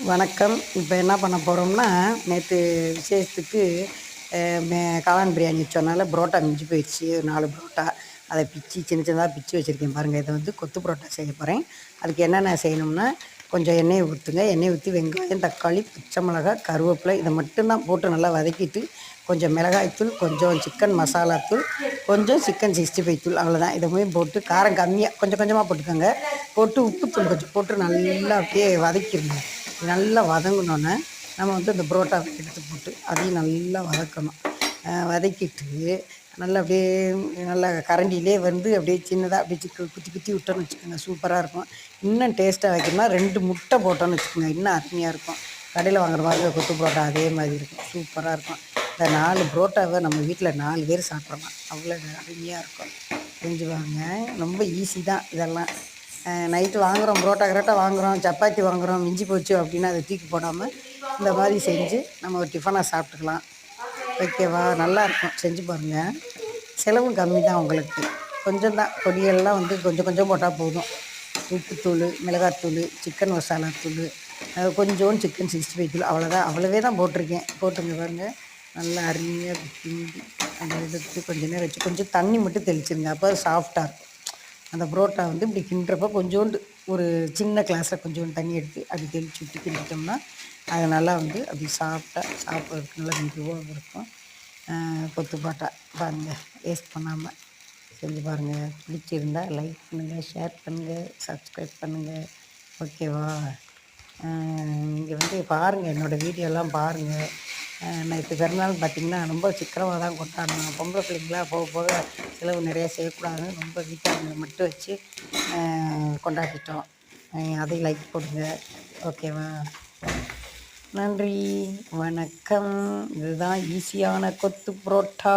வணக்கம். இப்போ என்ன பண்ண போகிறோம்னா, நேற்று விசேஷத்துக்கு காளான் பிரியாணி வச்சோனால புரோட்டா மிஞ்சி போயிடுச்சு. 4 புரோட்டா. அதை பிச்சு சின்ன சின்னதாக பிச்சு வச்சுருக்கேன் பாருங்கள். இதை வந்து கொத்து புரோட்டா செய்ய போகிறேன். அதுக்கு என்னென்ன செய்யணும்னா, கொஞ்சம் எண்ணெயை ஊற்றுங்க. எண்ணெய் ஊற்றி வெங்காயம், தக்காளி, பச்சை மிளகாய், கருவேப்பிலை இதை மட்டும்தான் போட்டு நல்லா வதக்கிட்டு, கொஞ்சம் மிளகாய்த்தூள், கொஞ்சம் சிக்கன் மசாலா தூள், கொஞ்சம் சிக்கன் 65 தூள் அவ்வளோதான். இதை போய் போட்டு காரம் கம்மியாக கொஞ்சம் கொஞ்சமாக போட்டுக்கோங்க. போட்டு உப்புத்தூள் கொஞ்சம் போட்டு நல்லா அப்படியே வதக்கிடுங்க. நல்லா வதங்கினோன்னே நம்ம வந்து அந்த புரோட்டாவை எடுத்து போட்டு அதையும் நல்லா வதக்கணும். வதக்கிட்டு நல்லா அப்படியே நல்லா கரண்டிலே வந்து அப்படியே சின்னதாக அப்படியே குத்தி குத்தி விட்டோன்னு வச்சுக்கோங்க, சூப்பராக இருக்கும். இன்னும் டேஸ்ட்டாக வைக்கணும்னா 2 முட்டை போட்டோன்னு வச்சுக்கோங்க, இன்னும் அருமையாக இருக்கும். கடையில் வாங்குற மாதிரி கொத்து புரோட்டா அதே மாதிரி இருக்கும், சூப்பராக இருக்கும். இந்த 4 புரோட்டாவை நம்ம வீட்டில் 4 பேர் சாப்பிட்றலாம், அவ்வளோ அருமையாக இருக்கும். செஞ்சு வாங்க, ரொம்ப ஈஸி தான் இதெல்லாம். நைட்டு வாங்குகிறோம், புரோட்டா வாங்குகிறோம், சப்பாத்தி வாங்குகிறோம், மிஞ்சி போச்சு அப்படின்னா அதை தூக்கி போடாமல் இந்த மாதிரி செஞ்சு நம்ம ஒரு டிஃபனாக சாப்பிட்டுக்கலாம். ஓகேவா? நல்லாயிருக்கும், செஞ்சு பாருங்கள். செலவும் கம்மி தான் உங்களுக்கு. கொஞ்சம் தான், பொடியெல்லாம் வந்து கொஞ்சம் கொஞ்சம் போட்டால் போதும். உப்புத்தூள், மிளகாத்தூள், சிக்கன் மசாலா தூள், கொஞ்சோண்டு சிக்கன் 65 தூள், அவ்வளோதான். அவ்வளவே தான் போட்டிருக்கேன். போட்டுங்க பாருங்கள், நல்லா அருமையாக கிண்டி அந்த எடுத்து கொஞ்சம் நேரம் வச்சு கொஞ்சம் தண்ணி மட்டும் தெளிச்சிருங்க, அப்போ சாஃப்டாக இருக்கும். அந்த புரோட்டா வந்து இப்படி கிண்டுறப்போ கொஞ்சோண்டு ஒரு சின்ன கிளாஸில் கொஞ்சோண்டு தண்ணி எடுத்து அப்படி தெளித்து விட்டு கிண்டிட்டோம்னா அது நல்லா வந்து அப்படி சாப்பிட்றதுக்கு நல்லா மெதுவாக இருக்கும். கொத்து புரோட்டா பாருங்கள், வேஸ்ட் பண்ணாமல் செஞ்சு பாருங்கள். பிடிச்சிருந்தால் லைக் பண்ணுங்கள், ஷேர் பண்ணுங்கள், சப்ஸ்கிரைப் பண்ணுங்கள். ஓகேவா? நீங்கள் வந்து பாருங்கள், என்னோடய வீடியோலாம் பாருங்கள். நேற்று பிறந்தநாள் பார்த்திங்கன்னா ரொம்ப சிக்கனமாக தான் கொண்டாடணும். பொம்பளை பிள்ளைங்களாம் போக போக செலவு நிறையா செய்யக்கூடாதுன்னு ரொம்ப வீட்டாளுங்களை மட்டும் வச்சு கொண்டாடிட்டோம். அதையும் லைக் போடுங்க. ஓகேவா? நன்றி, வணக்கம். இதுதான் ஈஸியான கொத்து புரோட்டா.